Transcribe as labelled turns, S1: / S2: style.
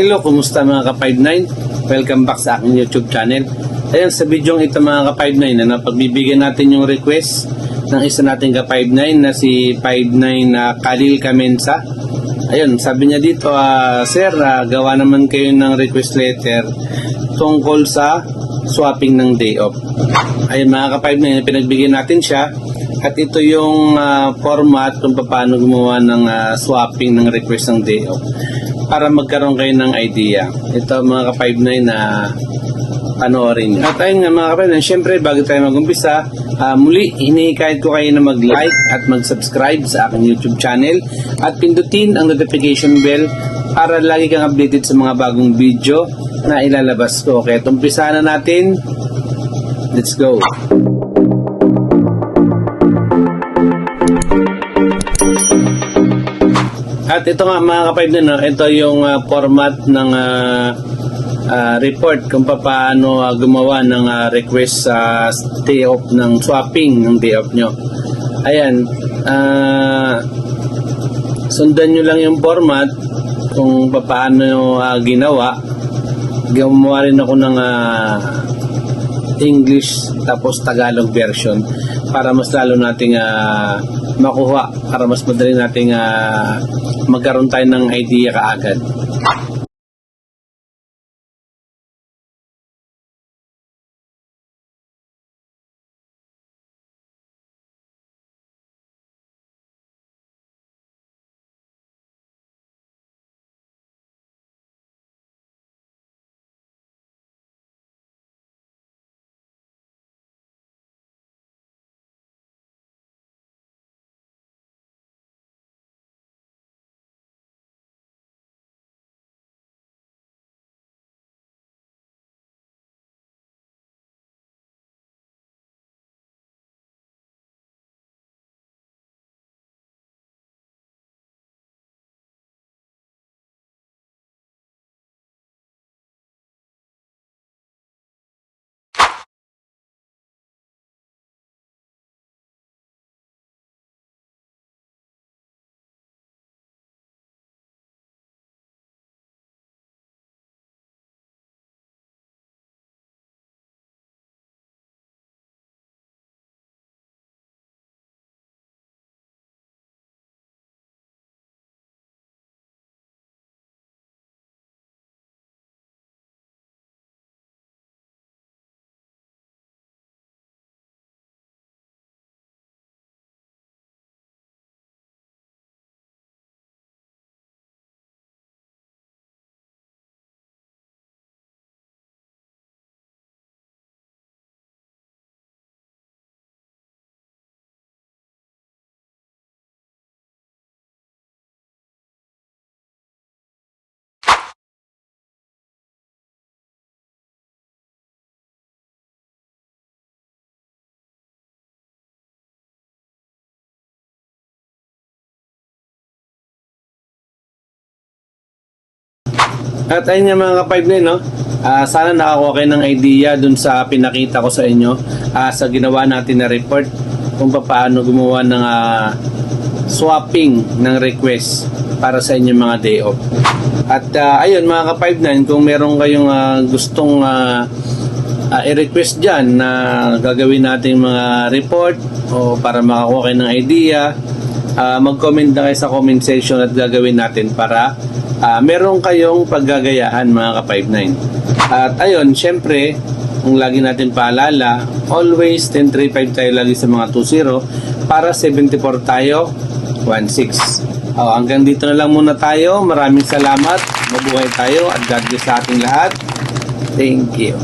S1: Hello, kumusta mga ka-59? Welcome back sa aking YouTube channel. Ayan, sa video ito mga ka-59 na pagbibigyan natin yung request ng isa nating ka-59 na si 59 na Khalil Kamensa. Ayun, sabi niya dito, Sir, gawa naman kayo ng request letter tungkol sa swapping ng day off. Ayun mga ka-59, pinagbigyan natin siya. At ito yung format kung paano gumawa ng swapping ng request ng day off para magkaroon kayo ng idea. Ito mga ka-59 na panoorin nyo. At ayun nga mga ka-59, syempre bago tayo mag-umpisa, muli hinihikayat ko kayo na mag-like at mag-subscribe sa aking YouTube channel at pindutin ang notification bell para lagi kang updated sa mga bagong video na ilalabas ko. Kaya umpisa na natin. Let's go! At ito nga mga ka-59, ito yung format ng report kung paano gumawa ng request sa day off ng swapping ng day off nyo. Ayan, sundan nyo lang yung format kung paano ginawa. Gumawa rin ako ng English tapos Tagalog version para mas lalo nating makuha, para mas madali nating magkaroon tayo ng idea kaagad. At ayun nga mga ka-59, no? Sana nakakuha kayo ng idea dun sa pinakita ko sa inyo sa ginawa natin na report kung paano gumawa ng swapping ng request para sa inyong mga day off. At ayun mga ka-59, kung meron kayong gustong i-request dyan na gagawin natin mga report o para makakuha kayo ng idea, mag-comment na kayo sa comment section at gagawin natin para meron kayong paggagayaan mga ka-59. At ayun, syempre, kung lagi natin paalala, always 1035 tayo lagi sa mga 20 para 74 tayo 16. Hanggang dito na lang muna tayo. Maraming salamat. Mabuhay tayo at God bless sa ating lahat. Thank you.